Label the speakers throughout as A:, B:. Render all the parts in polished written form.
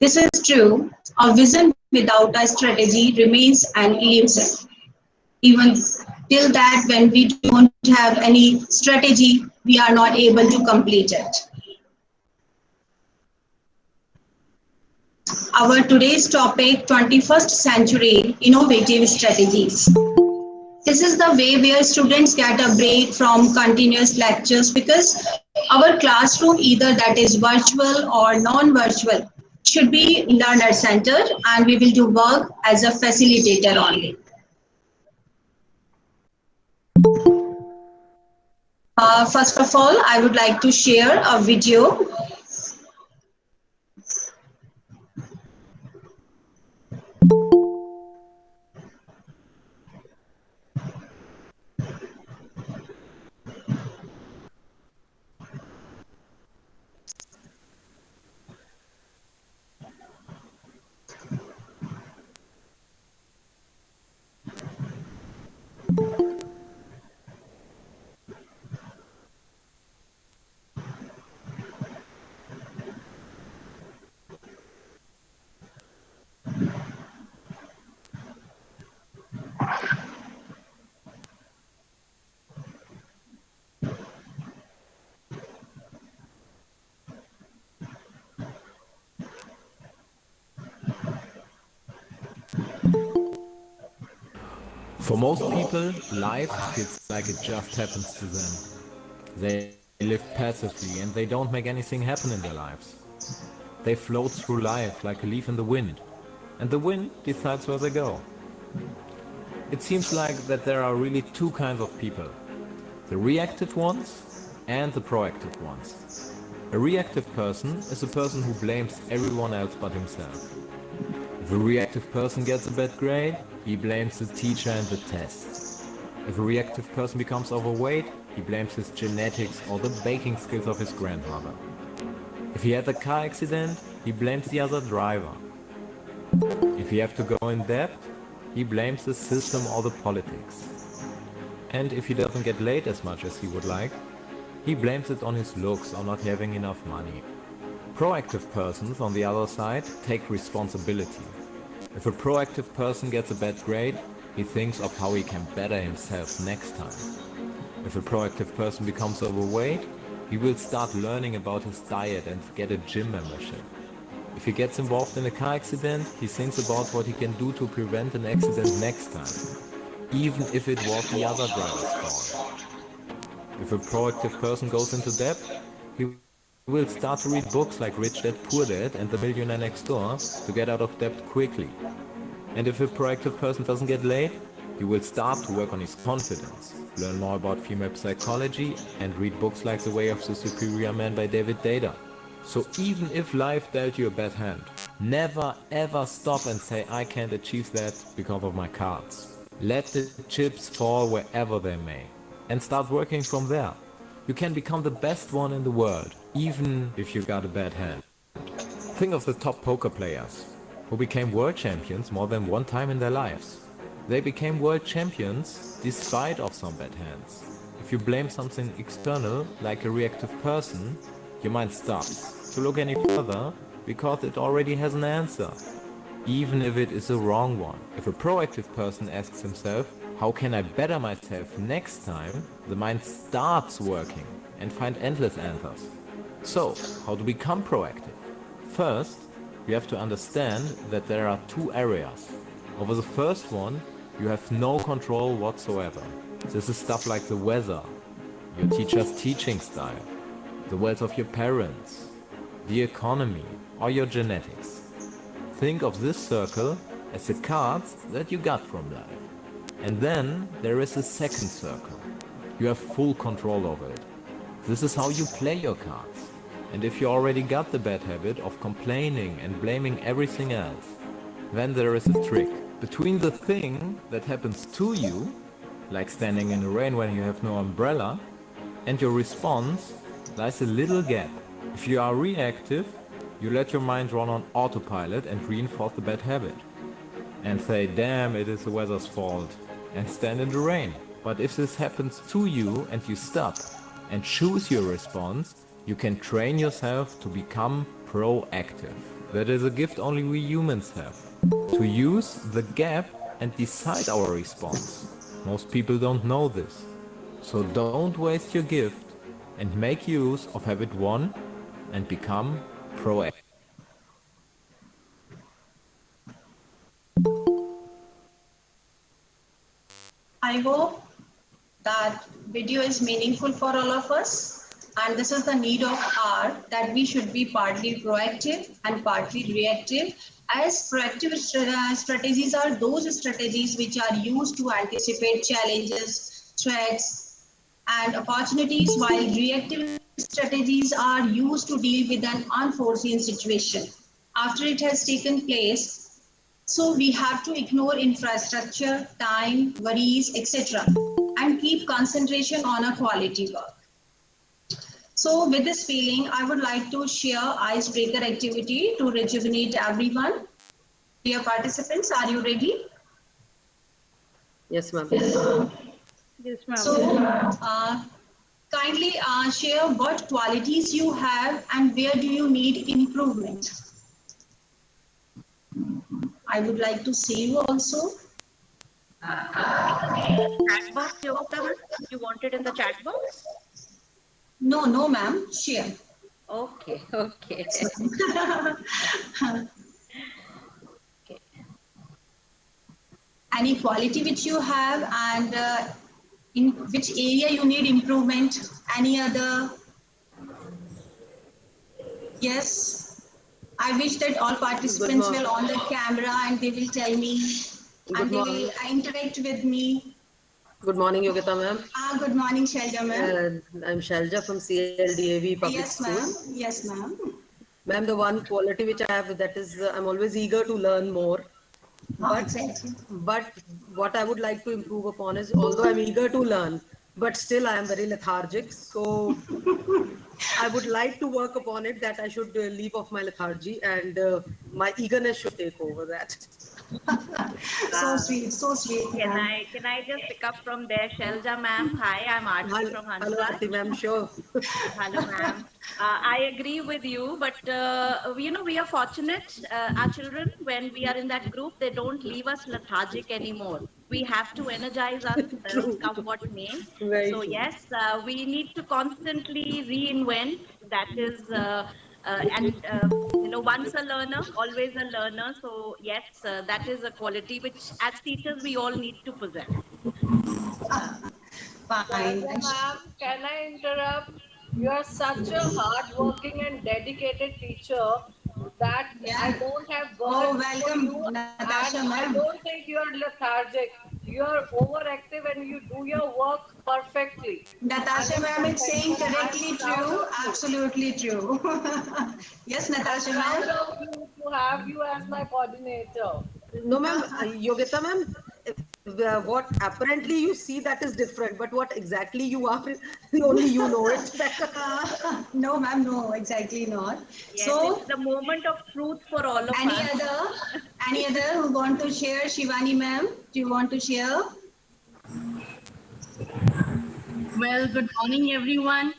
A: This is true. A vision without a strategy remains an illusion. Even till that, when we don't have any strategy, we are not able to complete it. Our today's topic, 21st century innovative strategies. This is the way where students get a break from continuous lectures because our classroom, either that is virtual or non-virtual, should be learner centered, and we will do work as a facilitator only. First of all, I would like to share a video.
B: For most people, life feels like it just happens to them. They live passively and they don't make anything happen in their lives. They float through life like a leaf in the wind, and the wind decides where they go. It seems like that there are really two kinds of people: the reactive ones and the proactive ones. A reactive person is a person who blames everyone else but himself. If a reactive person gets a bad grade, he blames the teacher and the test. If a reactive person becomes overweight, he blames his genetics or the baking skills of his grandmother. If he had a car accident, he blames the other driver. If he has to go in debt, he blames the system or the politics. And if he doesn't get laid as much as he would like, he blames it on his looks or not having enough money. Proactive persons, on the other side, take responsibility. If a proactive person gets a bad grade, he thinks of how he can better himself next time. If a proactive person becomes overweight, he will start learning about his diet and get a gym membership. If he gets involved in a car accident, he thinks about what he can do to prevent an accident next time, even if it was the other driver's fault. If a proactive person goes into debt, he will start to read books like Rich Dad Poor Dad and The Millionaire Next Door to get out of debt quickly. And if a proactive person doesn't get laid, he will start to work on his confidence, learn more about female psychology, and read books like The Way of the Superior Man by David Data. So even if life dealt you a bad hand, never ever stop and say, I can't achieve that because of my cards. Let the chips fall wherever they may, and start working from there. You can become the best one in the world, even if you got a bad hand. Think of the top poker players, who became world champions more than one time in their lives. They became world champions despite of some bad hands. If you blame something external, like a reactive person, your mind stops to look any further because it already has an answer, even if it is a wrong one. If a proactive person asks himself, how can I better myself next time? The mind starts working and find endless answers. So, how to become proactive? First, you have to understand that there are two areas. Over the first one, you have no control whatsoever. This is stuff like the weather, your teacher's teaching style, the wealth of your parents, the economy, or your genetics. Think of this circle as the cards that you got from life. And then there is a second circle. You have full control over it. This is how you play your cards. And if you already got the bad habit of complaining and blaming everything else, then there is a trick. Between the thing that happens to you, like standing in the rain when you have no umbrella, and your response lies a little gap. If you are reactive, you let your mind run on autopilot and reinforce the bad habit. And say, damn, it is the weather's fault, and stand in the rain. But if this happens to you and you stop and choose your response, you can train yourself to become proactive. That is a gift only we humans have. To use the gap and decide our response. Most people don't know this. So don't waste your gift and make use of habit 1 and become proactive.
A: I hope that video is meaningful for all of us. And this is the need of hour, that we should be partly proactive and partly reactive. As proactive strategies are those strategies which are used to anticipate challenges, threats, and opportunities, while reactive strategies are used to deal with an unforeseen situation after it has taken place. So we have to ignore infrastructure, time, worries, etc., and keep concentration on a quality work. So with this feeling, I would like to share icebreaker activity to rejuvenate everyone. Dear participants, are you ready?
C: Yes, ma'am.
D: Yes, ma'am.
A: So kindly share what qualities you have and where do you need improvement. I would like to see you also.
D: Chat box, Yogita ma'am? You want it in the chat box?
A: No, ma'am. Share.
D: Okay.
A: Any quality which you have and in which area you need improvement. Any other? Yes. I wish that all participants will on the camera and they will tell me and they will interact with me.
C: Good morning, Yogita ma'am.
A: Good morning, Shalja ma'am.
C: I'm Shalja from CLDAV Public
A: Yes,
C: School.
A: ma'am. Yes, ma'am.
C: Ma'am, the one quality which I have, that is I'm always eager to learn more. But what I would like to improve upon is, although I'm eager to learn, but still I am very lethargic. So I would like to work upon it, that I should leave off my lethargy and my eagerness should take over that.
A: So sweet, so sweet.
D: Can I just pick up from there, Shalja ma'am? Hi, I'm Aarti from Hansraj.
C: Hello, Aarti ma'am. Sure.
D: Hello, ma'am. I agree with you, but we are fortunate. Our children, when we are in that group, they don't leave us lethargic anymore. We have to energize ourselves, come what may.
C: Very
D: So
C: true.
D: yes, we need to constantly reinvent. That is, once a learner, always a learner. So yes, that is a quality which, as teachers, we all need to possess.
A: Fine.
E: Ma'am, can I interrupt? You are such a hardworking and dedicated teacher that I don't have words for you,
A: Natasha
E: and I
A: ma'am.
E: don't think you are lethargic. You are overactive and you do your work perfectly.
A: Natasha ma'am is saying correctly true, absolutely true. Yes, Natasha
E: I'm proud
A: ma'am.
E: of you to have you as my coordinator.
C: No, ma'am. Yogita ma'am, what apparently you see, that is different, but what exactly you are, only you know it.
A: No, ma'am, no, exactly not.
D: Yes,
A: So,
D: it's the moment of truth for all of us.
A: any other who want to share? Shivani ma'am, do you want to share?
F: Well, good morning, everyone.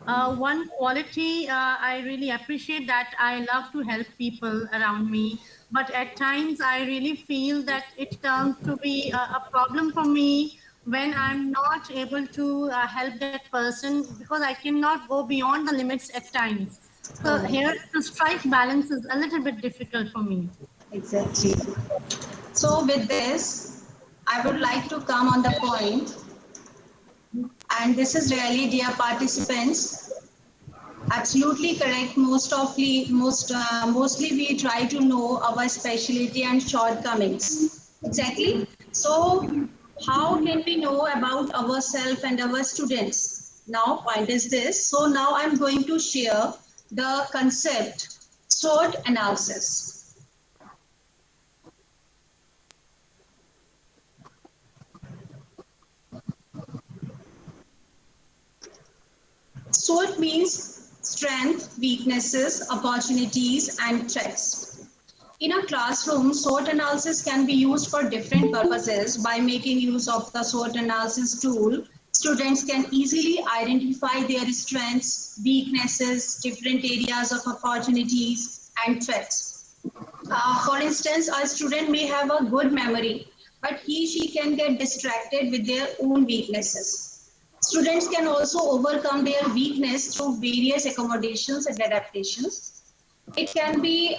F: One quality I really appreciate, that I love to help people around me. But at times I really feel that it turns to be a problem for me when I'm not able to help that person, because I cannot go beyond the limits at times. So here to strike balance is a little bit difficult for me.
A: Exactly. So with this, I would like to come on the point. And this is really, dear participants, absolutely correct. Mostly we try to know our specialty and shortcomings. Exactly. So how can we know about ourselves and our students? Now point is this. So now I'm going to share the concept SWOT analysis. SWOT means strength, weaknesses, opportunities, and threats. In a classroom, SWOT analysis can be used for different purposes. By making use of the SWOT analysis tool, Students can easily identify their strengths, weaknesses, different areas of opportunities, and threats. For instance, a student may have a good memory, but she can get distracted with their own weaknesses. Students can also overcome their weakness through various accommodations and adaptations. It can be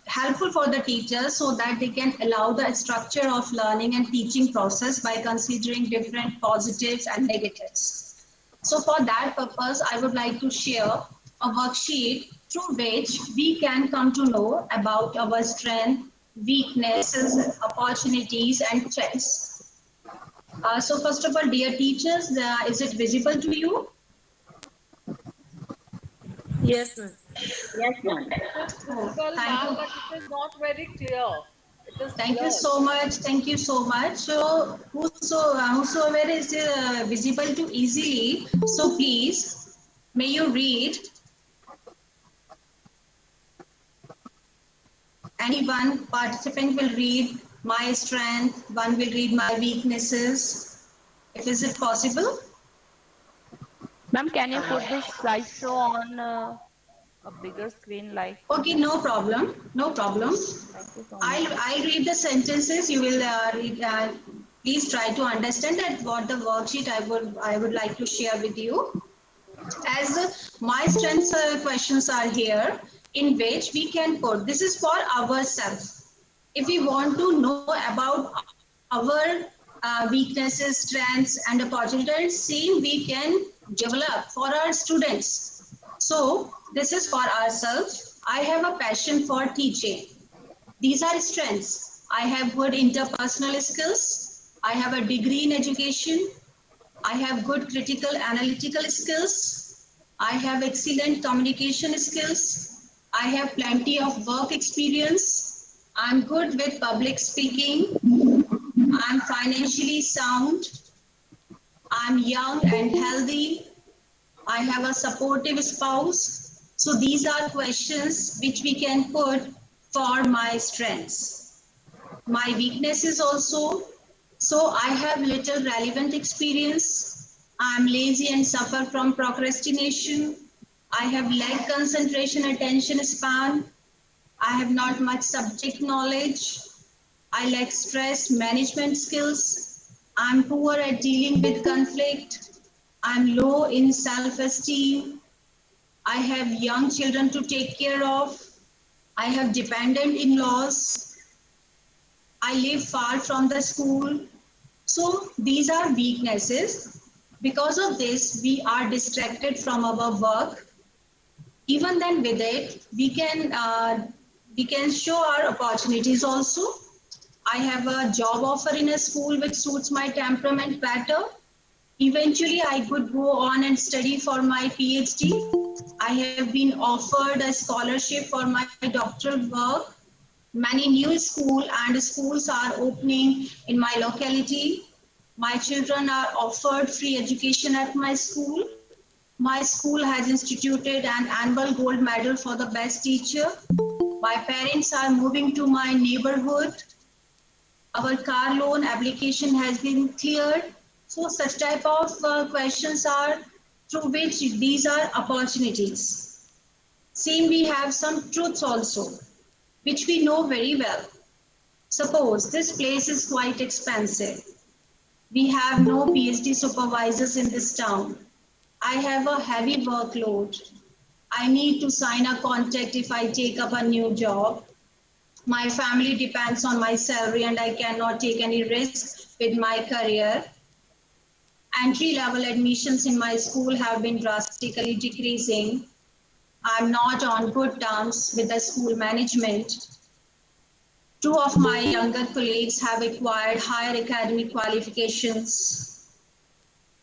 A: helpful for the teachers so that they can allow the structure of learning and teaching process by considering different positives and negatives. So for that purpose, I would like to share a worksheet through which we can come to know about our strength, weaknesses, opportunities, and threats. So first of all, dear teachers, is it visible to you?
G: Yes, ma'am.
D: Yes, ma'am.
E: It is
A: Oh,
E: visible,
A: thank
E: ma'am,
A: you.
E: but it is not very clear. It is
A: Thank you
E: blurred.
A: so much. Thank you so much. So whosoever is visible to easily, so please, may you read. Any one participant will read my strength, one will read my weaknesses. Is it possible?
H: Ma'am, can you put this slideshow on a bigger screen like?
A: Okay, no problem. No problem.
H: Thank you so much.
A: I'll read the sentences. You will read. Please try to understand that what the worksheet I would like to share with you. As my strengths questions are here, in which we can put. This is for ourselves. If we want to know about our weaknesses, strengths, and opportunities, same we can develop for our students. So this is for ourselves. I have a passion for teaching. These are strengths. I have good interpersonal skills. I have a degree in education. I have good critical analytical skills. I have excellent communication skills. I have plenty of work experience. I'm good with public speaking. I'm financially sound. I'm young and healthy. I have a supportive spouse. So these are questions which we can put for my strengths. My weaknesses also. So I have little relevant experience. I'm lazy and suffer from procrastination. I have lack concentration, attention span. I have not much subject knowledge. I lack stress management skills. I'm poor at dealing with conflict. I'm low in self-esteem. I have young children to take care of. I have dependent in-laws. I live far from the school. So these are weaknesses. Because of this, we are distracted from our work. Even then with it, we can show our opportunities also. I have a job offer in a school which suits my temperament better. Eventually, I could go on and study for my PhD. I have been offered a scholarship for my doctoral work. Many new schools are opening in my locality. My children are offered free education at my school. My school has instituted an annual gold medal for the best teacher. My parents are moving to my neighborhood. Our car loan application has been cleared. So such type of questions are through which these are opportunities. Same, we have some truths also, which we know very well. Suppose this place is quite expensive. We have no PhD supervisors in this town. I have a heavy workload. I need to sign a contract if I take up a new job. My family depends on my salary and I cannot take any risks with my career. Entry-level admissions in my school have been drastically decreasing. I'm not on good terms with the school management. Two of my younger colleagues have acquired higher academic qualifications.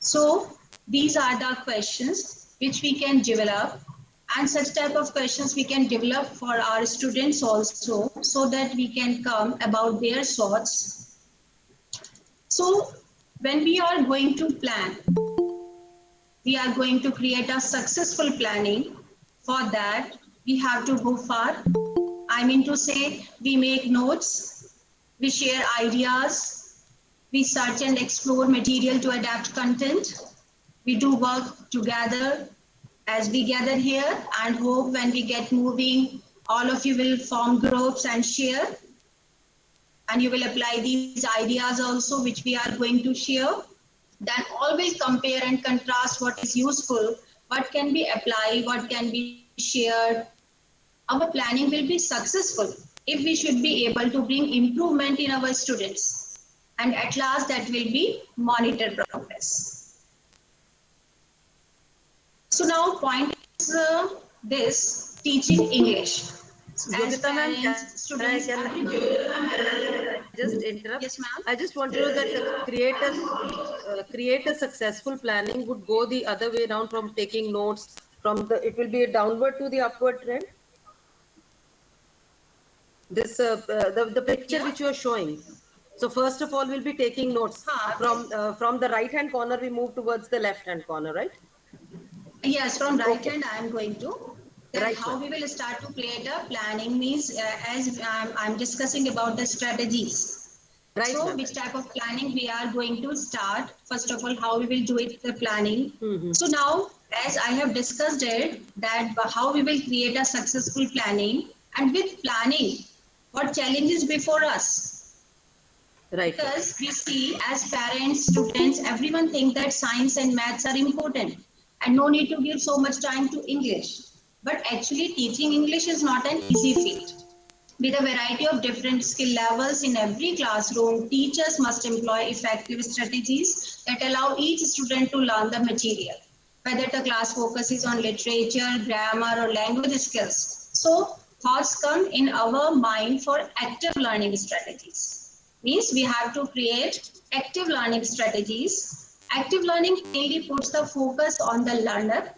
A: So these are the questions which we can develop, and such type of questions we can develop for our students also, so that we can come about their thoughts. So when we are going to plan, we are going to create a successful planning. For that, we have to go far. I mean to say, we make notes, we share ideas, We search and explore material to adapt content. We do work together as we gather here, and hope when we get moving, all of you will form groups and share. And you will apply these ideas also, which we are going to share. Then all will compare and contrast what is useful, what can be applied, what can be shared. Our planning will be successful if we should be able to bring improvement in our students. And at last, that will be monitor progress. So now point is this, teaching English.
C: Gurjita ma'am,
A: Students,
C: just interrupt.
A: Yes, ma'am.
C: I just want to know that create a successful planning would go the other way around from taking notes. It will be a downward to the upward trend. This the picture which you are showing. So first of all, we'll be taking notes from the right hand corner. We move towards the left hand corner, right?
A: Yes, from right hand I am going to.
C: Right,
A: how we will start to create a planning means as I'm discussing about the strategies.
C: Right.
A: So which type of planning we are going to start. First of all, how we will do it, the planning. So now, as I have discussed it, that how we will create a successful planning, and with planning, what challenges before us.
C: Right.
A: Because we see as parents, students, everyone think that science and maths are important and no need to give so much time to English. But actually teaching English is not an easy feat. With a variety of different skill levels in every classroom, teachers must employ effective strategies that allow each student to learn the material, whether the class focuses on literature, grammar, or language skills. So thoughts come in our mind for active learning strategies. Means we have to create active learning strategies. Active learning mainly puts the focus on the learner,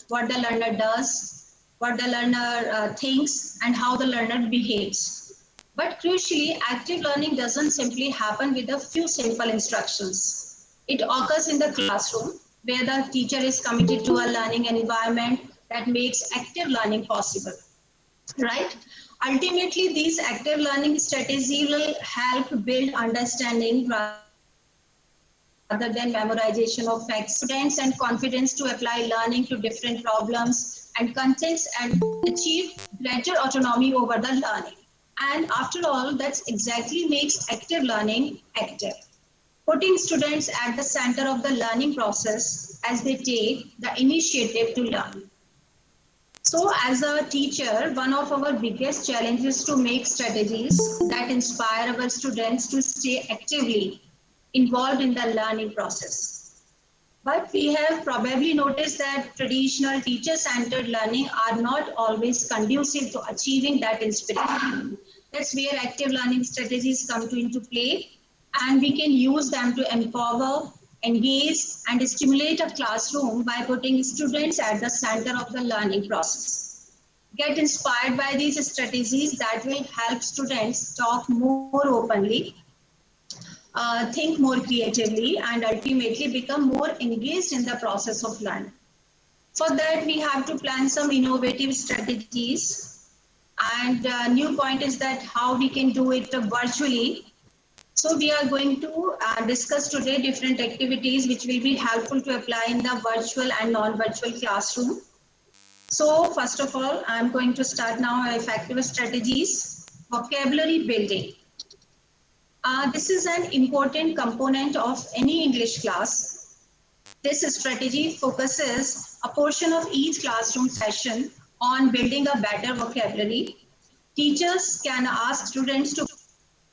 A: what the learner does, what the learner thinks, and how the learner behaves. But crucially, active learning doesn't simply happen with a few simple instructions. It occurs in the classroom, where the teacher is committed to a learning environment that makes active learning possible, right? Ultimately, these active learning strategies will help build understanding rather than memorization of facts, students, and confidence to apply learning to different problems and contexts and achieve greater autonomy over the learning. And after all, that's exactly makes active learning active. Putting students at the center of the learning process as they take the initiative to learn. So as a teacher, one of our biggest challenges is to make strategies that inspire our students to stay actively involved in the learning process. But we have probably noticed that traditional teacher-centered learning are not always conducive to achieving that inspiration. That's where active learning strategies come into play, and we can use them to empower, engage, and stimulate a classroom by putting students at the center of the learning process. Get inspired by these strategies that will help students talk more openly, think more creatively, and ultimately become more engaged in the process of learning. For that, we have to plan some innovative strategies. And new point is that how we can do it virtually. So we are going to discuss today different activities which will be helpful to apply in the virtual and non-virtual classroom. So first of all, I'm going to start now effective strategies, vocabulary building. This is an important component of any English class. This strategy focuses a portion of each classroom session on building a better vocabulary. Teachers can ask students to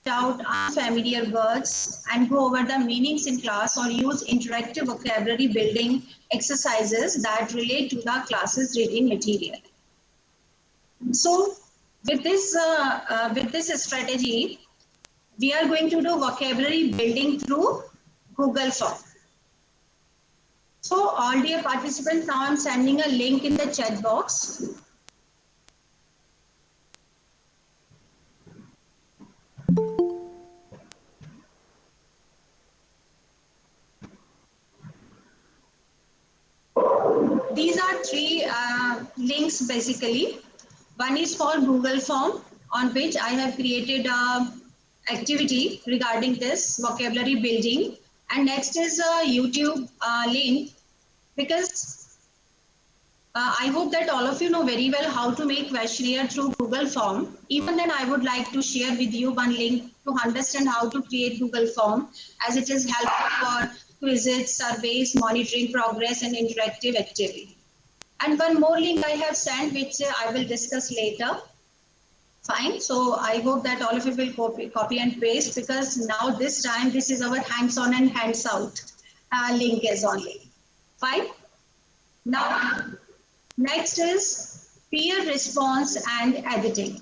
A: out unfamiliar words and go over the meanings in class, or use interactive vocabulary building exercises that relate to the class's reading material. So with this strategy, we are going to do vocabulary building through Google Form. So all dear participants, now I'm sending a link in the chat box. These are three links basically. One is for Google Form, on which I have created a activity regarding this vocabulary building. And next is a YouTube link, because I hope that all of you know very well how to make questionnaire through Google Form. Even then, I would like to share with you one link to understand how to create Google Form, as it is helpful for quizzes, surveys, monitoring progress, and interactive activity. And one more link I have sent, which I will discuss later. Fine. So I hope that all of you will copy and paste, because now this time this is our hands-on and hands-out link is only. Fine. Now, next is peer response and editing.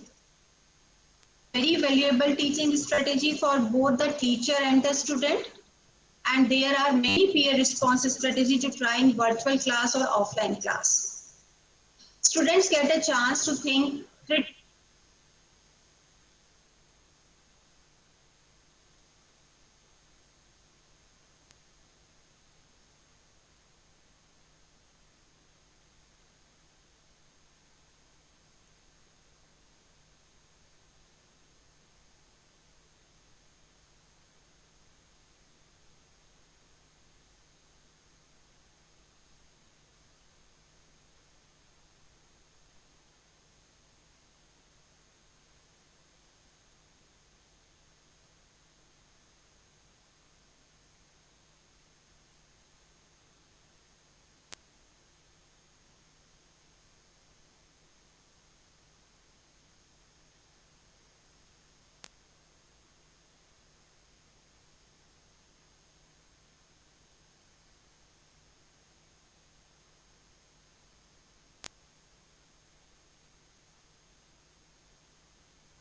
A: Very valuable teaching strategy for both the teacher and the student. And there are many peer response strategies to try in virtual class or offline class. Students get a chance to think critically.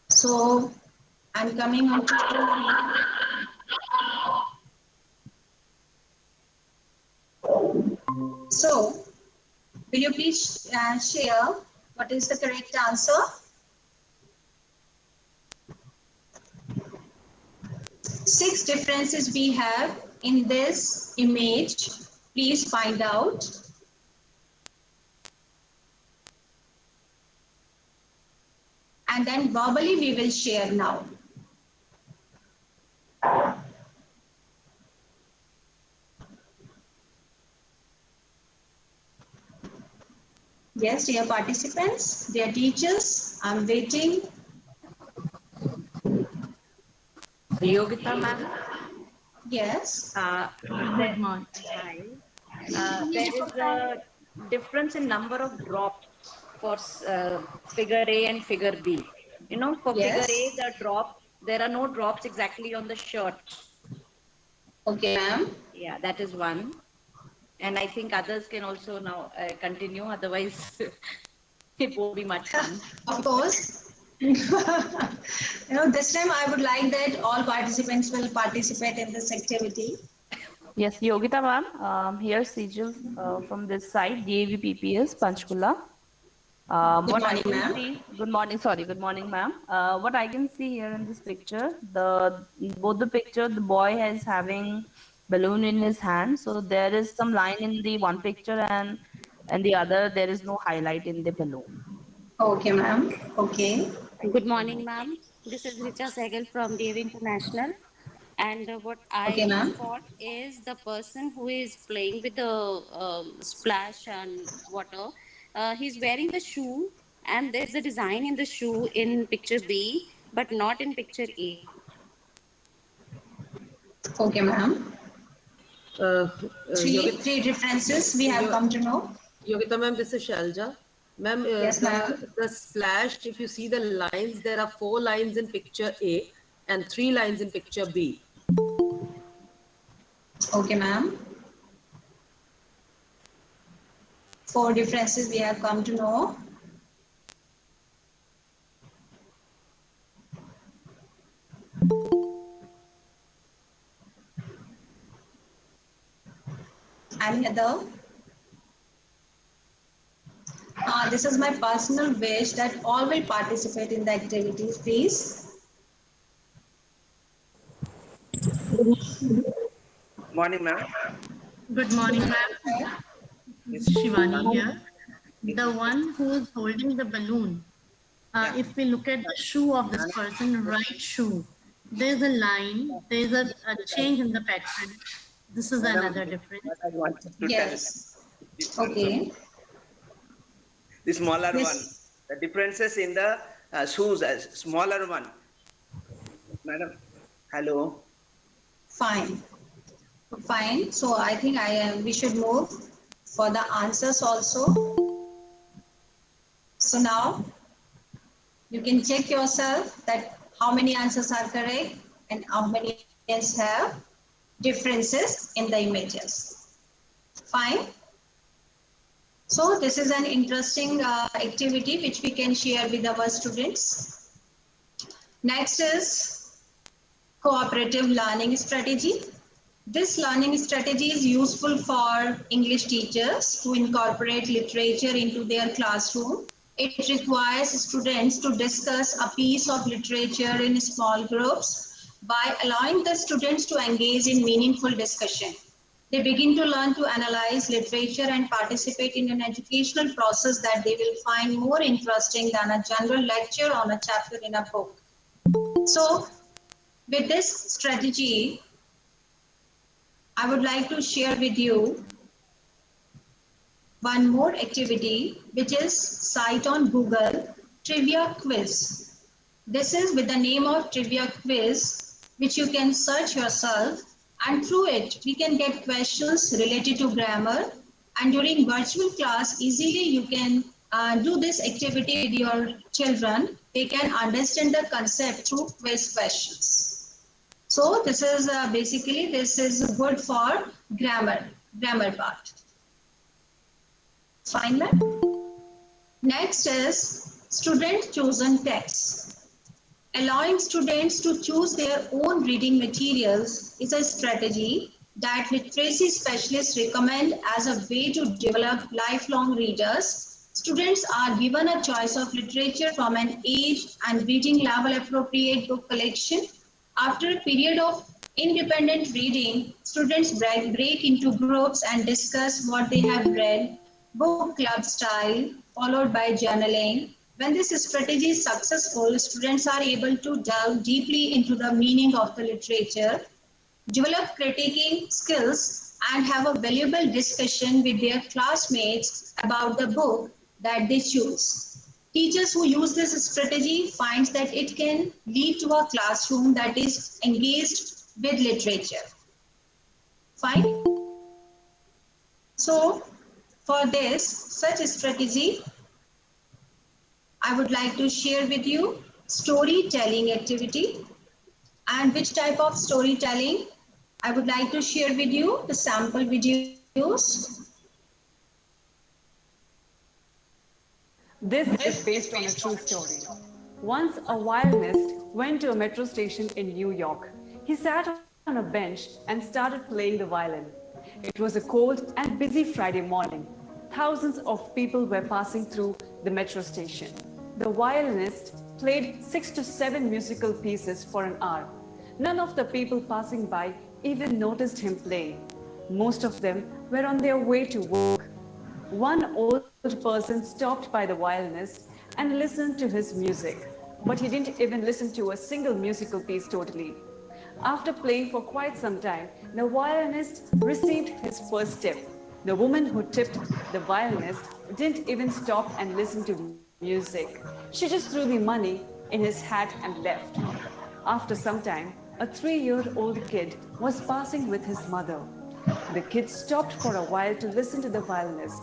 A: So I'm coming on to so will you please share what is the correct answer? 6 differences we have in this image. Please find out. And then verbally we will share now. Yes, dear participants, dear teachers, I'm waiting.
D: Yogita ma'am.
A: Yes.
F: Good morning.
D: There is a difference in number of drops for figure A and figure B. You know, for
A: Yes.
D: figure A, the drop, there are no drops exactly on the shirt.
A: Okay, ma'am.
D: Yeah, that is one. And I think others can also now continue, otherwise it won't be much fun.
A: Of course. This time I would like that all participants will participate in this activity.
H: Yes, Yogita ma'am, here Sejal from this side, DAV PPS, Panchkula.
A: Good
H: What I
A: morning,
H: can
A: ma'am.
H: see, good morning, ma'am. What I can see here in this picture, both the picture, the boy is having balloon in his hand. So there is some line in the one picture, and the other there is no highlight in the balloon.
A: Okay, ma'am. Okay.
G: Good morning, ma'am. This is Richa Sehgal from DAV International. And what
A: Okay,
G: I
A: ma'am.
G: thought is the person who is playing with the splash and water, he's wearing a shoe, and there's a design in the shoe in picture B, but not in picture A.
A: Okay, ma'am. Three
C: Yogita,
A: differences we have come to know.
C: Yogita ma'am, this is Shalja. Ma'am,
A: Yes, ma'am.
C: the splash, if you see the lines, there are 4 lines in picture A and 3 lines in picture B.
A: Okay, ma'am. 4 differences we have come to know. Any other? This is my personal wish that all will participate in the activities, please.
I: Morning, ma'am.
F: Good morning, ma'am. Shivani here. The one who is holding the balloon, if we look at the shoe of this person, right shoe, there's a line, there's a change in the pattern. This is another difference.
I: What I wanted to
A: Yes.
I: tell.
A: Okay.
I: The smaller
A: Yes.
I: one. The differences in the shoes, smaller one. Madam, hello.
A: Fine. Fine. So I think we should move for the answers also. So now you can check yourself that how many answers are correct and how many have differences in the images. Fine. So this is an interesting activity which we can share with our students. Next is cooperative learning strategy. This learning strategy is useful for English teachers to incorporate literature into their classroom. It requires students to discuss a piece of literature in small groups by allowing the students to engage in meaningful discussion. They begin to learn to analyze literature and participate in an educational process that they will find more interesting than a general lecture on a chapter in a book. So, with this strategy, I would like to share with you one more activity, which is Cite on Google Trivia Quiz. This is with the name of Trivia Quiz, which you can search yourself, and through it, we can get questions related to grammar. And during virtual class, easily you can do this activity with your children. They can understand the concept through quiz questions. So this is basically, this is good for grammar part. Fine, ma'am. Next is student chosen texts. Allowing students to choose their own reading materials is a strategy that literacy specialists recommend as a way to develop lifelong readers. Students are given a choice of literature from an age and reading level appropriate book collection. After a period of independent reading, students break into groups and discuss what they have read, book club style, followed by journaling. When this strategy is successful, students are able to delve deeply into the meaning of the literature, develop critiquing skills, and have a valuable discussion with their classmates about the book that they choose. Teachers who use this strategy find that it can lead to a classroom that is engaged with literature. Fine? So, for this, such a strategy, I would like to share with you storytelling activity. And which type of storytelling? I would like to share with you the sample videos.
J: This is based on a true story. Once a violinist went to a metro station in New York. He sat on a bench and started playing the violin. It was a cold and busy Friday morning. Thousands of people were passing through the metro station. The violinist played 6 to 7 musical pieces for an hour. None of the people passing by even noticed him playing. Most of them were on their way to work. One old person stopped by the violinist and listened to his music, but he didn't even listen to a single musical piece totally. After playing for quite some time, the violinist received his first tip. The woman who tipped the violinist didn't even stop and listen to music. She just threw the money in his hat and left. After some time, a 3-year-old kid was passing with his mother. The kid stopped for a while to listen to the violinist,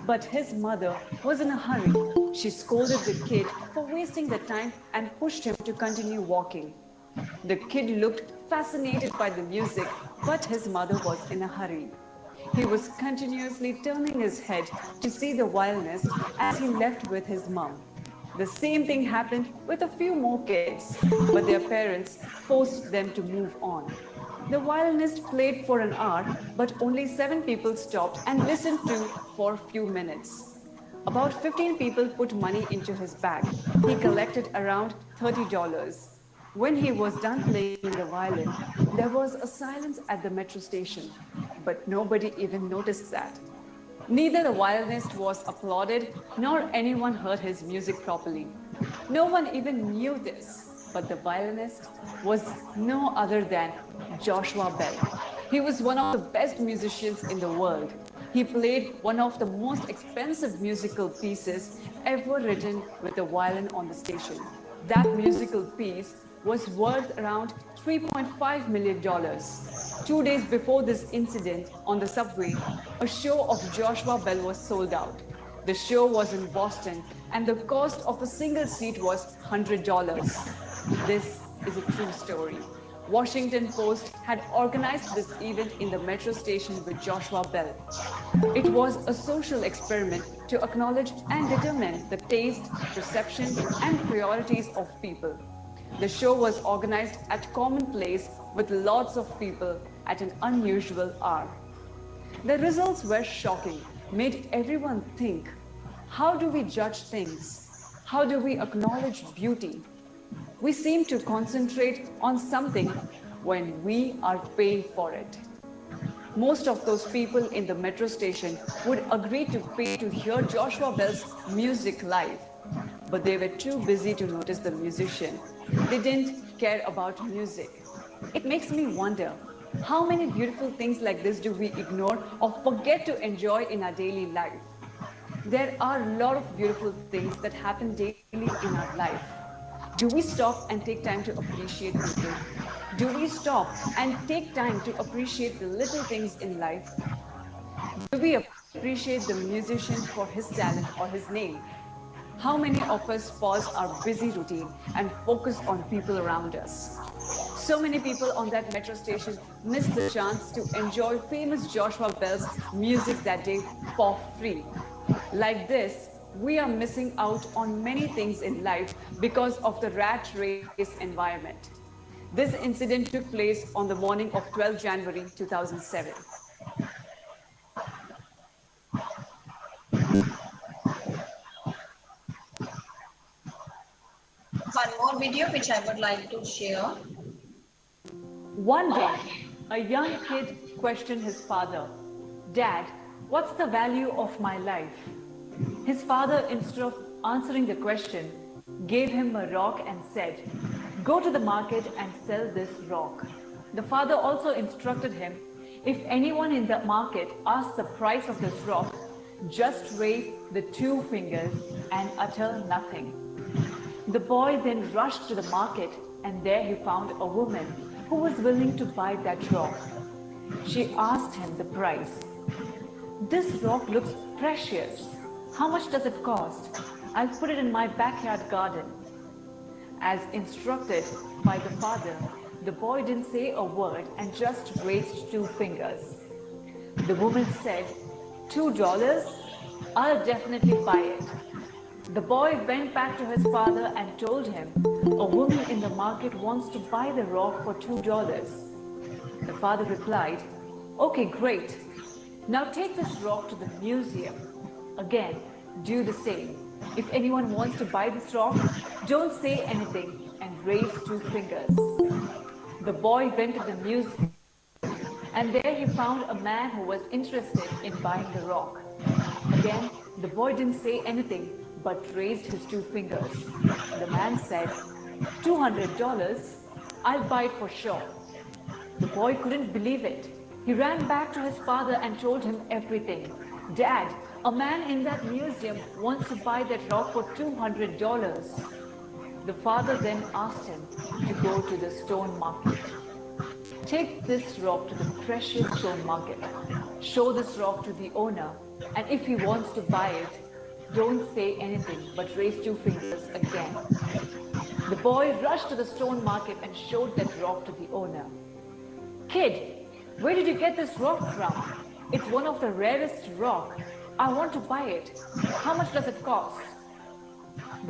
J: but his mother was in a hurry. She scolded the kid for wasting the time and pushed him to continue walking. The kid looked fascinated by the music, but his mother was in a hurry. He was continuously turning his head to see the violinist as he left with his mom. The same thing happened with a few more kids, but their parents forced them to move on. The violinist played for an hour, but only 7 people stopped and listened to for a few minutes. About 15 people put money into his bag. He collected around $30. When he was done playing the violin, there was a silence at the metro station, but nobody even noticed that. Neither the violinist was applauded, nor anyone heard his music properly. No one even knew this. but the violinist was no other than Joshua Bell. He was one of the best musicians in the world. He played one of the most expensive musical pieces ever written with a violin on the station. That musical piece was worth around $3.5 million. 2 days before this incident on the subway, a show of Joshua Bell was sold out. The show was in Boston and the cost of a single seat was $100. This is a true story. Washington Post had organized this event in the metro station with Joshua Bell. It was a social experiment to acknowledge and determine the taste, perception, and priorities of people. The show was organized at Common Place with lots of people at an unusual hour. The results were shocking, made everyone think, how do we judge things? How do we acknowledge beauty? We seem to concentrate on something when we are paying for it. Most of those people in the metro station would agree to pay to hear Joshua Bell's music live, but they were too busy to notice the musician. They didn't care about music. It makes me wonder, how many beautiful things like this do we ignore or forget to enjoy in our daily life? There are a lot of beautiful things that happen daily in our life. Do we stop and take time to appreciate people? Do we stop and take time to appreciate the little things in life? Do we appreciate the musician for his talent or his name? How many of us pause our busy routine and focus on people around us? So many people on that metro station missed the chance to enjoy famous Joshua Bell's music that day for free. Like this, we are missing out on many things in life because of the rat race environment. This incident took place on the morning of 12 January 2007.
A: One more video which I would like to share.
J: One day, a young kid questioned his father, "Dad, what's the value of my life?" His father, instead of answering the question, gave him a rock and said, "Go to the market and sell this rock." The father also instructed him, "If anyone in the market asks the price of this rock, just raise the 2 fingers and utter nothing." The boy then rushed to the market, and there he found a woman who was willing to buy that rock. She asked him the price. "This rock looks precious. How much does it cost? I'll put it in my backyard garden." As instructed by the father, the boy didn't say a word and just raised 2 fingers. The woman said, $2? I'll definitely buy it. The boy went back to his father and told him, "A woman in the market wants to buy the rock for $2. The father replied, "Okay, great. Now take this rock to the museum. Again, do the same. If anyone wants to buy this rock, don't say anything and raise 2 fingers." The boy went to the museum, and there he found a man who was interested in buying the rock. Again, the boy didn't say anything but raised his 2 fingers. The man said, $200? I'll buy it for sure. The boy couldn't believe it. He ran back to his father and told him everything. "Dad, a man in that museum wants to buy that rock for $200. The father then asked him to go to the stone market. "Take this rock to the precious stone market. Show this rock to the owner, and if he wants to buy it, don't say anything but raise 2 fingers again." The boy rushed to the stone market and showed that rock to the owner. "Kid, where did you get this rock from? It's one of the rarest rock. I want to buy it. How much does it cost?"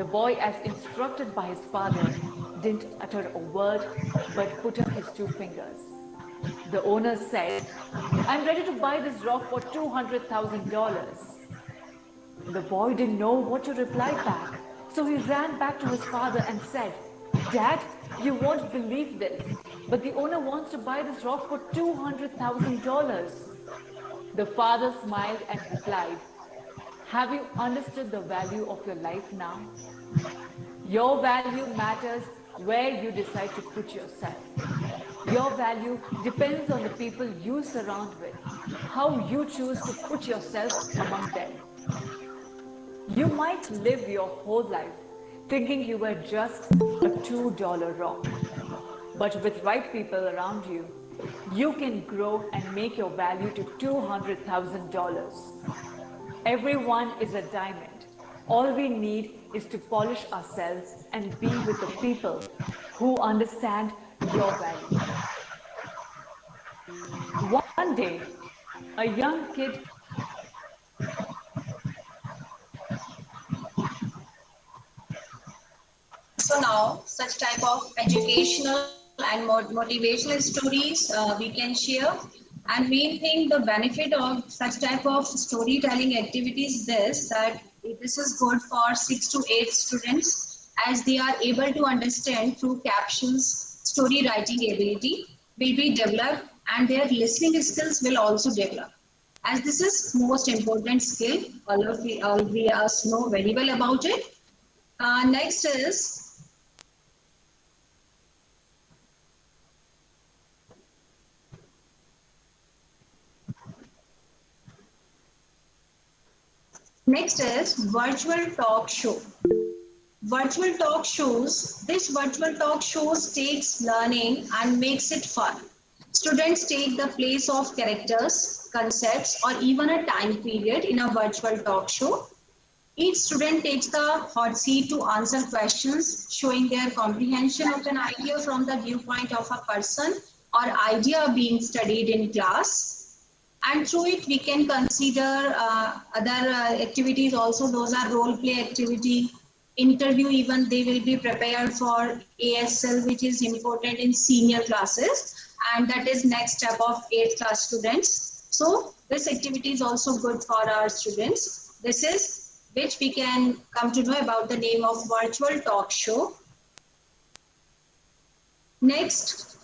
J: The boy, as instructed by his father, didn't utter a word but put up his 2 fingers. The owner said, "I'm ready to buy this rock for $200,000. The boy didn't know what to reply back, so he ran back to his father and said, "Dad, you won't believe this, but the owner wants to buy this rock for $200,000. The father smiled and replied, "Have you understood the value of your life now? Your value matters where you decide to put yourself. Your value depends on the people you surround with, how you choose to put yourself among them. You might live your whole life thinking you were just a $2 rock. But with right people around you, you can grow and make your value to $200,000. Everyone is a diamond. All we need is to polish ourselves and be with the people who understand your value. One day, a young kid
A: So now, such type of educational and motivational stories we can share. And we think the benefit of such type of storytelling activities this, that this is good for 6 to 8 students, as they are able to understand through captions. Story writing ability will be developed and their listening skills will also develop. As this is most important skill, all of us know very well about it. Next is virtual talk show. Virtual talk shows, this virtual talk shows takes learning and makes it fun. Students take the place of characters, concepts, or even a time period in a virtual talk show. Each student takes the hot seat to answer questions, showing their comprehension of an idea from the viewpoint of a person or idea being studied in class. And through it, we can consider other activities also. Those are role play activity, interview, even they will be prepared for ASL, which is important in senior classes. And that is next step of 8th class students. So this activity is also good for our students. This is which we can come to know about the name of virtual talk show. Next,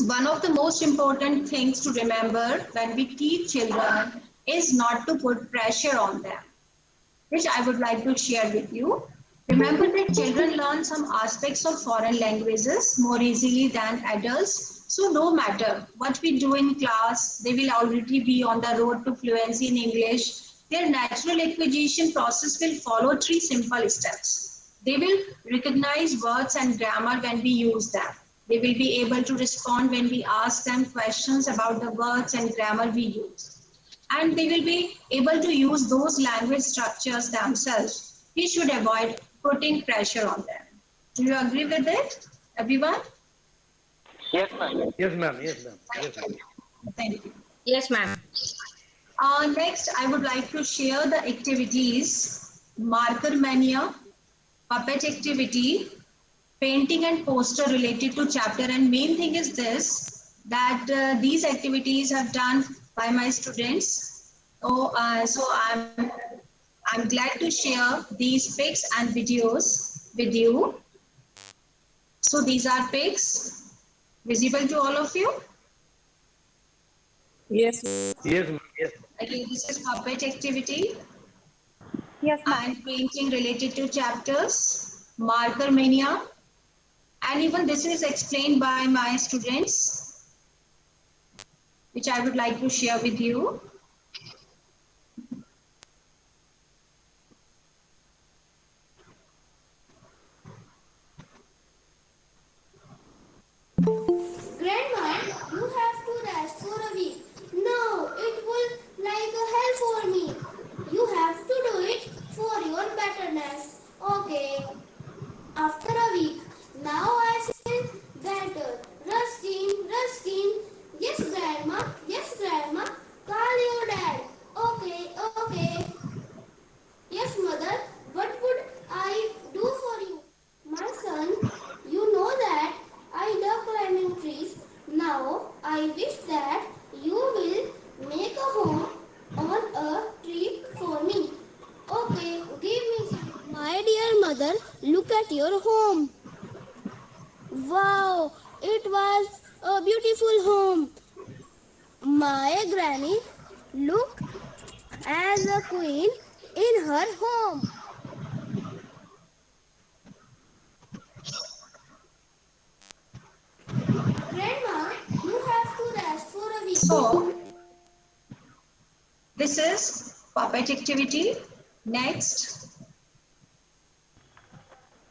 A: one of the most important things to remember when we teach children is not to put pressure on them, which I would like to share with you. Remember that children learn some aspects of foreign languages more easily than adults. So no matter what we do in class, they will already be on the road to fluency in English. Their natural acquisition process will follow 3 simple steps. They will recognize words and grammar when we use them. They will be able to respond when we ask them questions about the words and grammar we use. And they will be able to use those language structures themselves. We should avoid putting pressure on them. Do you agree with it, everyone?
I: Yes, ma'am.
K: Yes, ma'am. Yes, ma'am. Yes, ma'am.
A: Thank you.
L: Yes, ma'am.
A: Next, I would like to share the activities: marker mania, puppet activity, painting and poster related to chapter. And main thing is this, that these activities have done by my students. So I'm glad to share these pics and videos with you. So these are pics visible to all of you.
K: Yes. Yes, ma'am. Yes.
A: Okay, this is puppet activity.
L: Yes, ma'am.
A: And painting related to chapters, marker mania. And even this is explained by my students, which I would like to share with you.
M: Grandma, you have to rest for a week. No, it will like a hell for me. You have to do it for your betterness. Okay. After a week, now I feel better. Rustin. Yes, grandma. Call your dad. Okay. Yes, mother. What would I do for you? My son, you know that I love climbing trees. Now, I wish that you will make a home on a tree for me. Okay, give me some. My dear mother, look at your home. Wow, it was a beautiful home. My granny looked as a queen in her home.
A: So this is puppet activity. Next.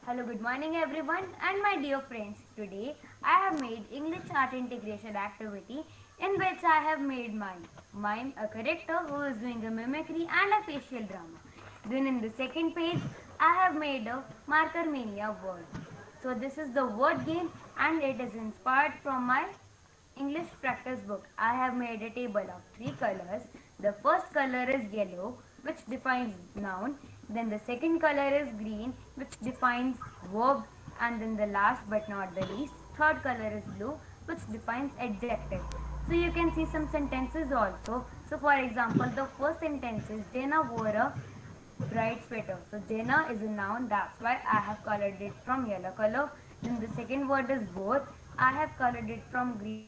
N: Hello, good morning everyone and my dear friends. Today I have made English art integration activity in which I have made mime, a character who is doing a mimicry and a facial drama. Then in the second page I have made a marker mania word. So this is the word game and it is inspired from my English practice book. I have made a table of 3 colors. The first color is yellow, which defines noun. Then the second color is green, which defines verb. And then the last but not the least, third color is blue, which defines adjective. So you can see some sentences also. So for example, the first sentence is Jenna wore a bright sweater. So Jenna is a noun, that's why I have colored it from yellow color. Then the second word is both. I have colored it from green.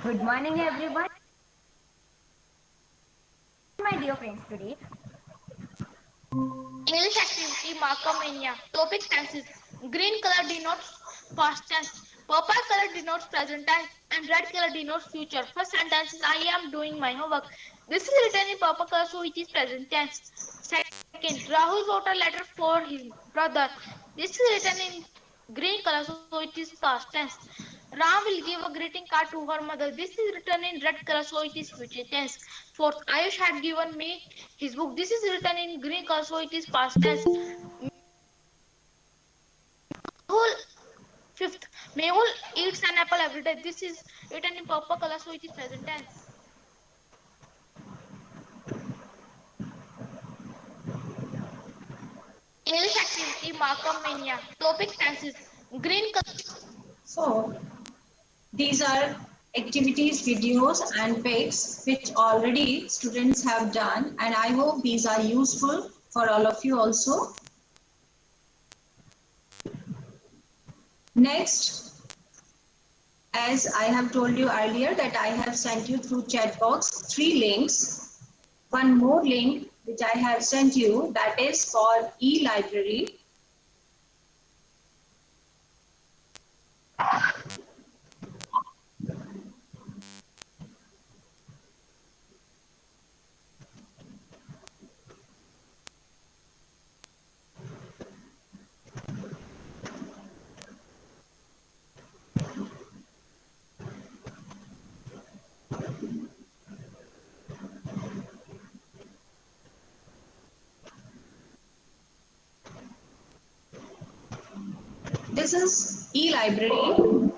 N: Good morning everyone. My dear friends, today
O: English activity marker mania. Topic tenses. Green color denotes past tense. Purple color denotes present tense. And red color denotes future. First sentence is I am doing my homework. This is written in purple color, so it is present tense. Second, Rahul wrote a letter for his brother. This is written in green color, so it is past tense. Ram will give a greeting card to her mother. This is written in red color, so it is future tense. Fourth, Ayush had given me his book. This is written in green color, so it is past tense. Fifth, Mehul eats an apple every day. This is written in purple color, so it is present tense. English activity marker mania. Topic tenses. Green color.
A: So these are activities, videos and pics which already students have done, and I hope these are useful for all of you also. Next, as I have told you earlier that I have sent you through chat box 3 links. One more link which I have sent you, that is for e-library. This is e-library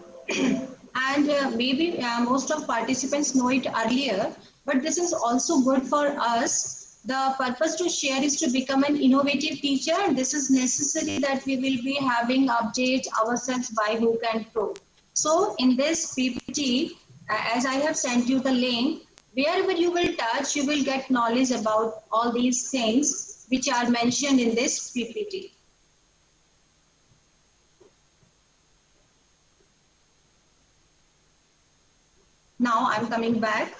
A: and maybe most of participants know it earlier, but this is also good for us. The purpose to share is to become an innovative teacher, and this is necessary that we will be having update ourselves by hook and crook. So in this PPT, as I have sent you the link, wherever you will touch, you will get knowledge about all these things which are mentioned in this PPT. Now I'm coming back.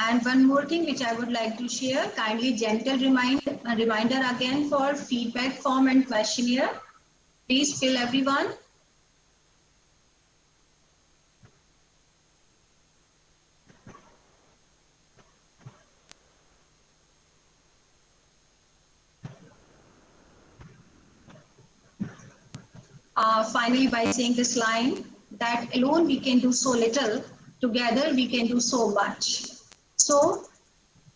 A: And one more thing which I would like to share, kindly gentle reminder again for feedback form and questionnaire. Please fill everyone. Finally, by saying this line, that alone we can do so little, together we can do so much. So,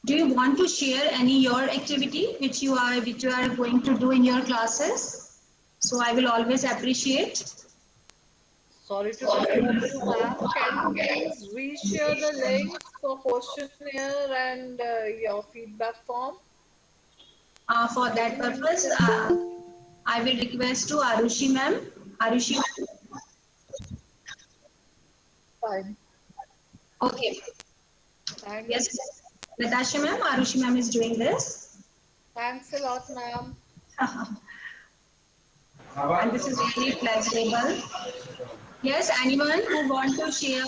A: do you want to share any your activity which you are going to do in your classes? So I will always appreciate.
E: Sorry to disturb you, ma'am. Can you please reshare the links for questionnaire and your feedback form?
A: For that purpose, I will request to Arushi ma'am. Arushi ma'am.
E: Fine.
A: Okay.
E: Thank
A: Yes,
E: you.
A: Natasha ma'am, Arushi ma'am is doing this.
E: Thanks a lot, ma'am.
A: And this is really pleasurable. Yes, anyone who want to share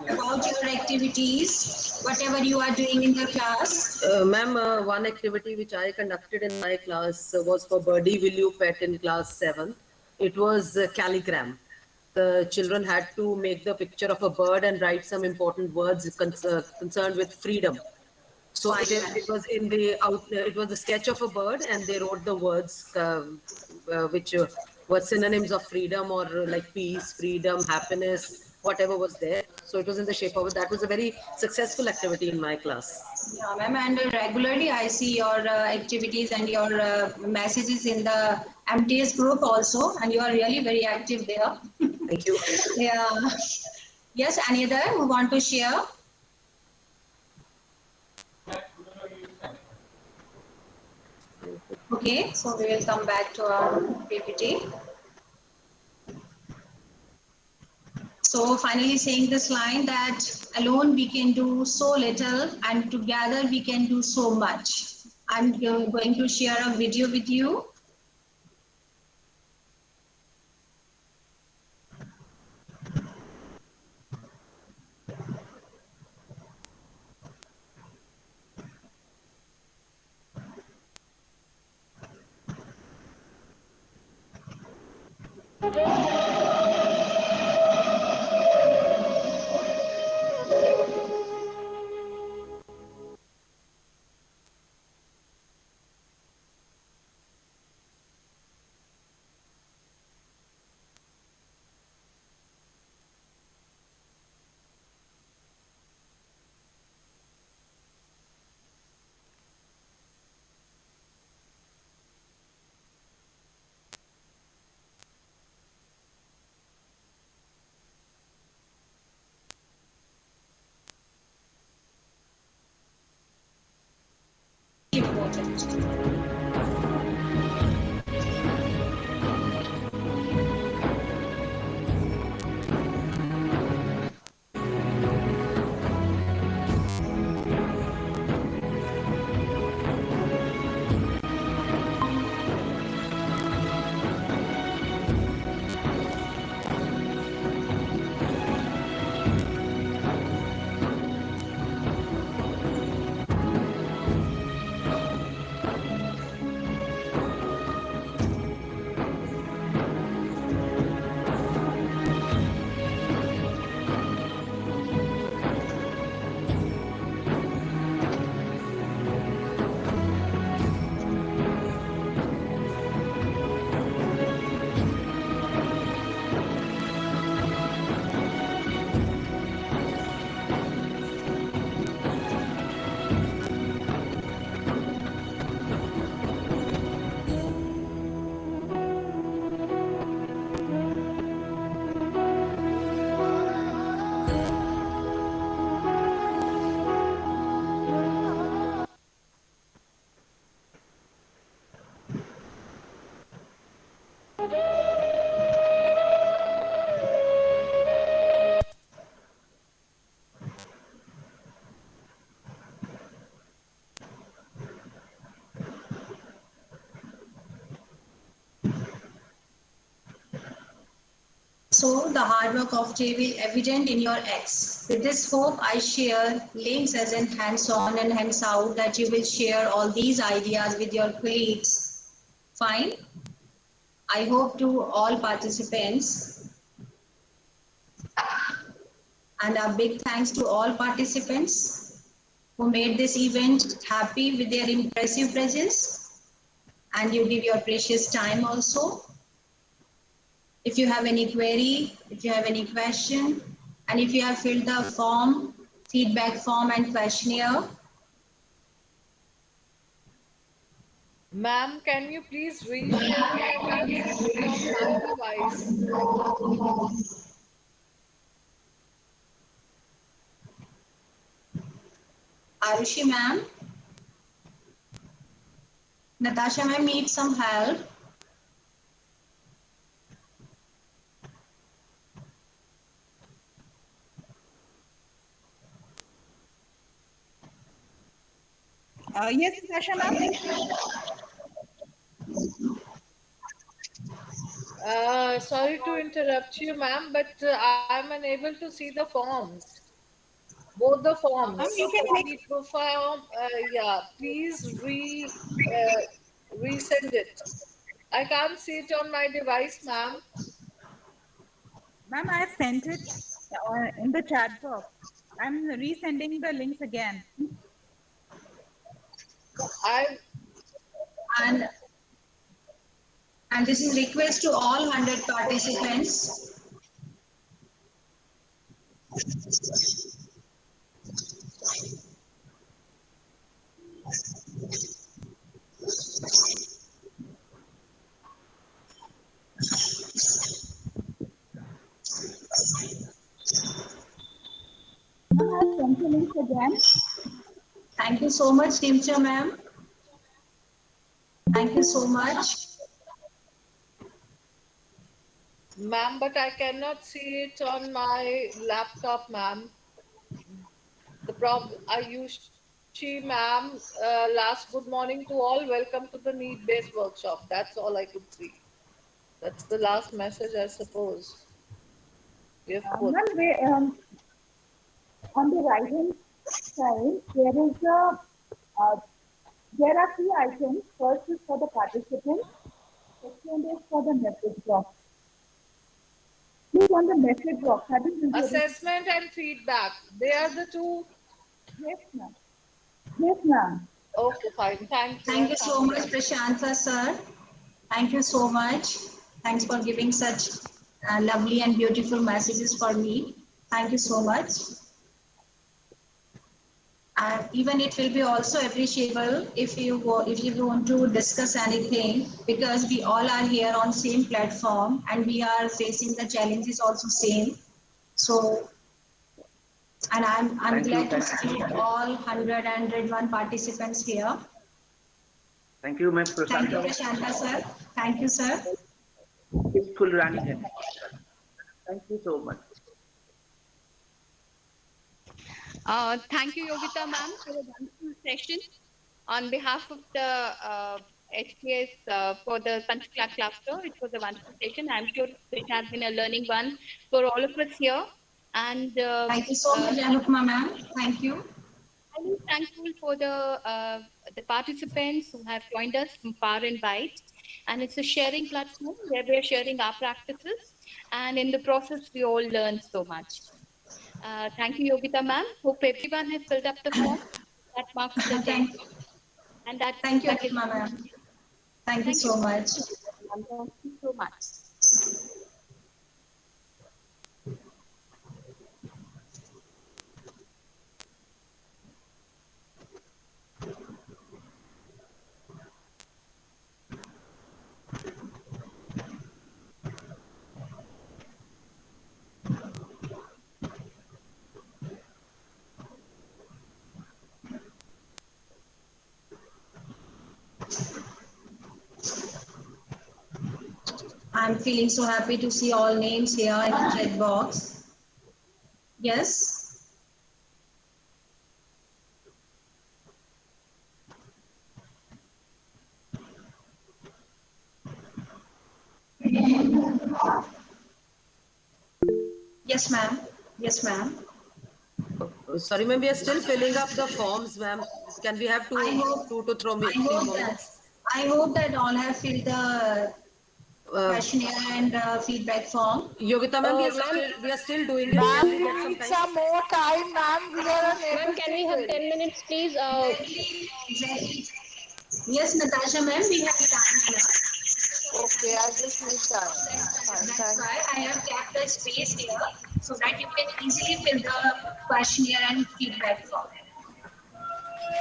A: about your activities, whatever you are doing in the class?
C: Ma'am, one activity which I conducted in my class was for Birdie Will You Pet in class 7. It was calligram. The children had to make the picture of a bird and write some important words concerned with freedom. So it was in the it was the sketch of a bird, and they wrote the words which were synonyms of freedom, or like peace, freedom, happiness, whatever was there. So it was in the shape of it. That was a very successful activity in my class.
A: Yeah, ma'am, and regularly I see your activities and your messages in the MTS group also, and you are really very active there.
C: Thank you.
A: Yeah. Yes, any other who want to share? Okay, so we will come back to our PPT. So finally saying this line that alone we can do so little and together we can do so much. I'm going to share a video with you. So the hard work of Jay will evident in your X. With this hope, I share links as in hands-on and hands-out that you will share all these ideas with your colleagues. Fine. I hope to all participants. And a big thanks to all participants who made this event happy with their impressive presence. And you give your precious time also. If you have any query, if you have any question, and if you have filled the form, feedback form and questionnaire,
E: Ma'am, can you please reshare it? I can't see it on my device.
A: Arushi ma'am. Natasha ma'am needs some help.
L: Yes, Natasha ma'am.
E: Sorry to interrupt you, ma'am, but I'm unable to see the forms. Both the forms.
L: Ma'am, you can make.
E: The form, yeah, please resend it. I can't see it on my device, ma'am.
L: Ma'am, I have sent it in the chat box. I'm resending the links again.
A: And this is request to all 100 participants.
L: Ma'am, I have sent the links again.
A: Thank you so much, Timcha ma'am. Thank you so much.
E: Ma'am, but I cannot see it on my laptop, ma'am. The problem, ma'am, last good morning to all. Welcome to the need-based workshop. That's all I could see. That's the last message, I suppose.
L: Ma'am, on the right hand side, there are 3 items. First is for the participants. Second is for the message box. Click on the message box.
E: Assessment and feedback. They are the 2.
L: Yes, ma'am. Yes, ma'am.
E: Okay, fine. Thank you.
A: Thank you so much, Prashantha sir. Thank you so much. Thanks for giving such lovely and beautiful messages for me. Thank you so much. And even it will be also appreciable if you want to discuss anything, because we all are here on same platform and we are facing the challenges also same. So, and I'm glad to see all 101 participants here.
I: Thank you, Ms. Prashantha.
A: Thank you, Prashantha sir. Thank you, sir.
I: Peaceful running. Thank you so much.
P: Thank you, Yogita ma'am, for a wonderful session. On behalf of the HKS for the Panchkula cluster, it was a wonderful session. I'm sure it has been a learning one for all of us here. And
A: thank you so much, Anupama ma'am. Thank you.
P: I'm thankful for the participants who have joined us from far and wide. And it's a sharing platform where we are sharing our practices. And in the process, we all learn so much. Thank you, Yogita ma'am. Hope everyone has filled up the form. That marks the day. And that.
A: Thank you, Anupama ma'am. Thank you so much.
P: Thank you so much.
A: I'm feeling so happy to see all names here in the chat box. Yes. Yes, ma'am. Yes, ma'am.
C: Sorry, ma'am, we are still filling up the forms, ma'am. Can we have 2 to 3 minutes?
A: I hope that all have filled the questionnaire and feedback form.
C: Yogita ma'am, we are still doing it.
E: Ma'am, we need some more time, ma'am. We are
Q: Ma'am, can we have 10 minutes, please?
A: Exactly. Yes, Natasha ma'am, we have time here.
E: Okay, I just need time.
A: That's why I have kept the space here so that you can easily fill the questionnaire and feedback form.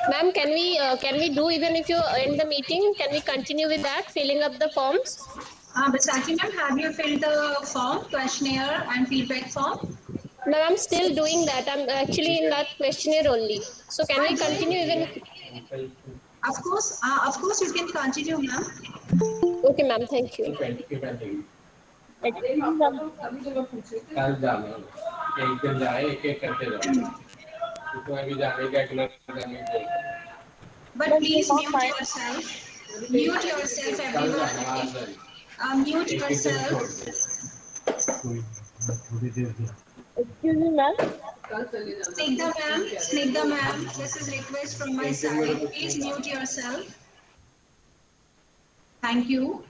Q: Ma'am, can we do even if you end the meeting? Can we continue with that, filling up the forms?
A: Bisaki ma'am, have you filled the form, questionnaire and feedback form?
Q: No, I'm still doing that. I'm actually in that questionnaire only. So can we continue even?
A: Of course, you can continue, ma'am.
Q: Okay, ma'am. Thank you.
K: कल जाना एक दिन जाए एक करते जाओ उसमें भी जाने का जाने
A: But please mute yourself. Mute yourself, everyone. Mute yourself.
Q: Excuse me, ma'am.
A: Snigdha ma'am, this is request from my side. Please mute yourself. Thank you.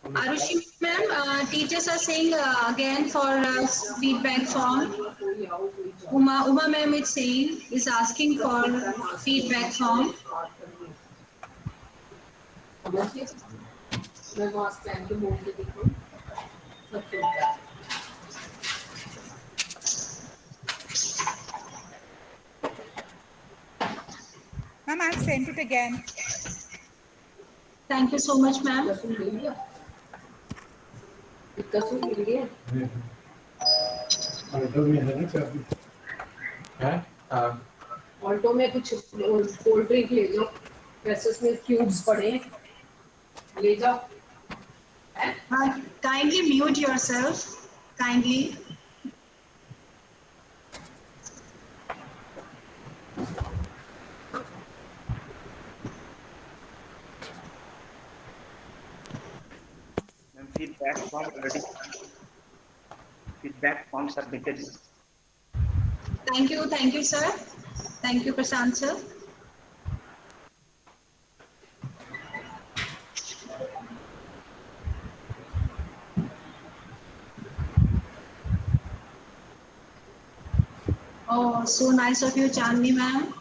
A: Arushi ma'am, teachers are saying again for feedback form. Uma ma'am is asking for feedback form.
R: Ma'am, I've sent it again.
A: Thank you so much, ma'am.
C: Alto में कुछ cold drink ले जाओ, presses में cubes पड़े हैं, ले जाओ.
A: Kindly mute yourself. Kindly.
I: Feedback form already. Feedback form submitted.
A: Thank you, sir. Thank you, Prashant sir. Oh, so nice of you, Chandni ma'am.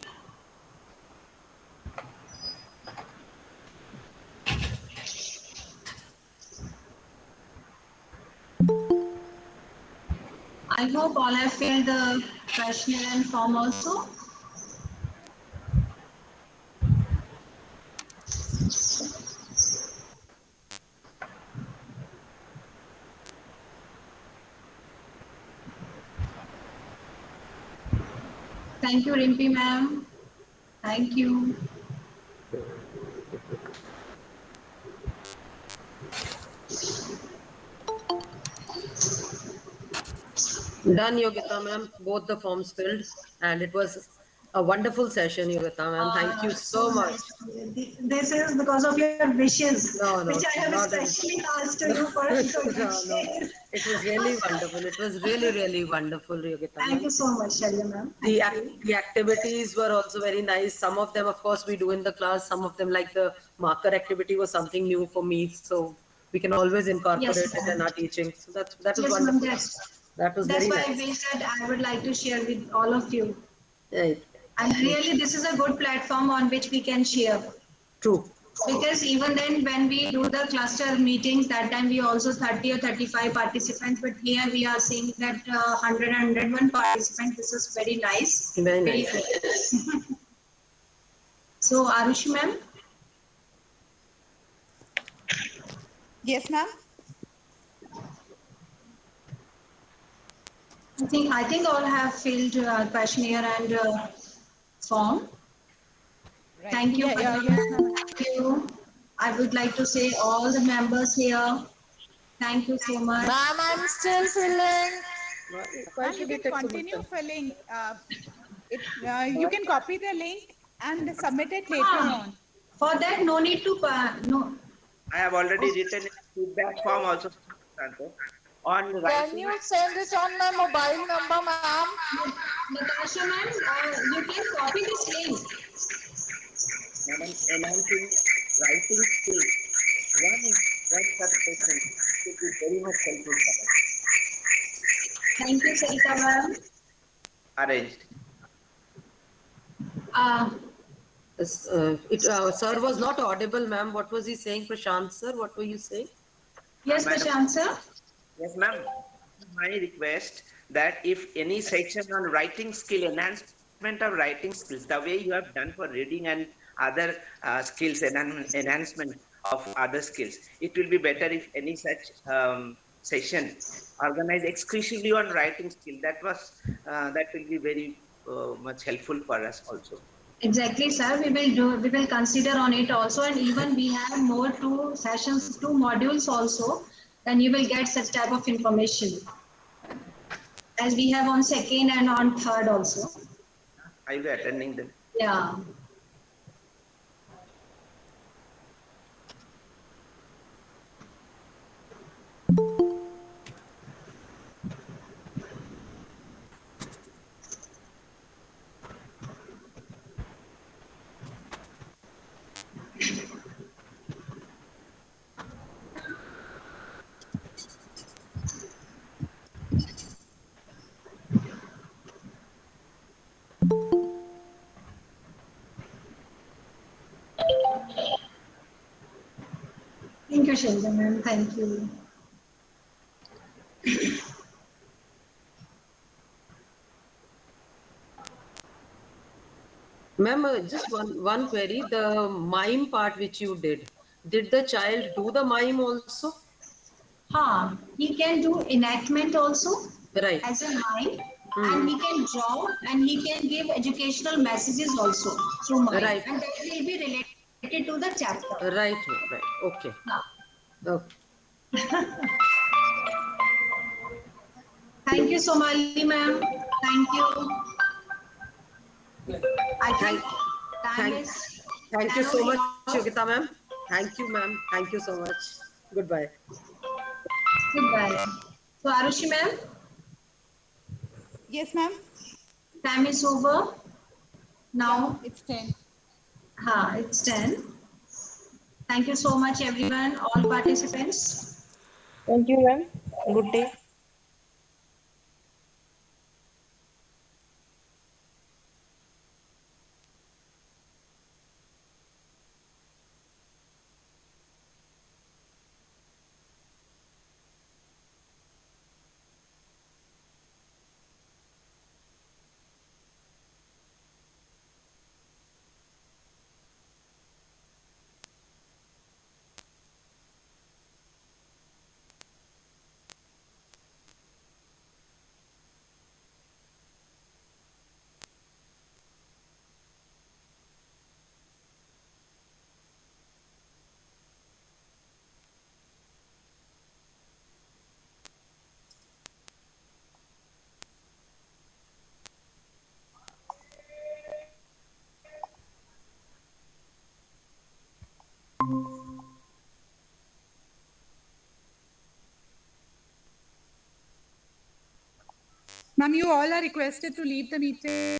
A: I hope all have filled the questionnaire and form also. Thank you, Rimpi ma'am. Thank you.
C: Done, Yogita ma'am. Both the forms filled, and it was a wonderful session, Yogita ma'am. Thank you so much.
A: This is because of your wishes,
C: No,
A: which I have especially asked you for.
C: No. It was really wonderful. It was really, really wonderful, Yogita ma'am.
A: Thank you so much, Shalya ma'am.
C: The activities were also very nice. Some of them, of course, we do in the class. Some of them, like the marker activity, was something new for me. So we can always incorporate it in our teaching. So that was
A: Yes,
C: wonderful.
A: ma'am,
C: That was
A: that's
C: very
A: why
C: nice.
A: I wish that I would like to share with all of you.
C: Right.
A: And really, this is a good platform on which we can share.
C: True.
A: Because even then, when we do the cluster meetings, that time we also 30 or 35 participants, but here we are seeing that 100, 101 participants. This is very nice.
C: Very nice.
A: So, Arushi ma'am?
R: Yes, ma'am.
A: I think all have filled questionnaire and form.
R: Right.
A: Thank you.
R: Thank
A: you. I would like to say all the members here. Thank you so much.
R: Ma'am,
A: I'm still filling.
R: Ma'am, you can continue filling. You can copy the link and submit it later on.
A: For that, no need to no.
I: I have already written a feedback form also. On the
S: Can you send it on my mobile number, ma'am?
A: Natasha ma'am, you can copy this link.
I: Madam, enhancing writing skills. One such person would be very much helpful for us.
A: Thank you, Sarita ma'am.
I: Arranged.
C: Sir was not audible, ma'am. What was he saying, Prashant sir? What were you saying?
A: Yes,
I: Madam.
A: Prashant sir.
I: Yes, ma'am. My request that if any section on writing skill, enhancement of writing skills, the way you have done for reading and other skills, enhancement of other skills, it will be better if any such session organized exclusively on writing skill. That will be very much helpful for us also.
A: Exactly, sir. We will consider on it also, and even we have more 2 sessions, 2 modules also. Then you will get such type of information, as we have on 2nd and on 3rd also.
I: I will be attending them.
A: Yeah. Thank you, Shelja ma'am. Thank you.
C: Ma'am, just one query. The mime part which you did the child do the mime also?
A: He can do enactment also,
C: right,
A: as a mime, and he can draw, and he can give educational messages also through mime,
C: Right.
A: and that will be related to the chapter.
C: Right. Okay. Okay.
A: Thank you, Somali ma'am. Thank you.
C: Thank you so much, Yogita ma'am. Thank you, ma'am. Thank you so much. Goodbye.
A: Goodbye. So, Arushi ma'am?
R: Yes, ma'am.
A: Time is over. Now
R: it's 10.
A: It's 10. Thank you so much, everyone, all participants.
H: Thank you, ma'am. Good day.
R: Ma'am, you all are requested to leave the meeting.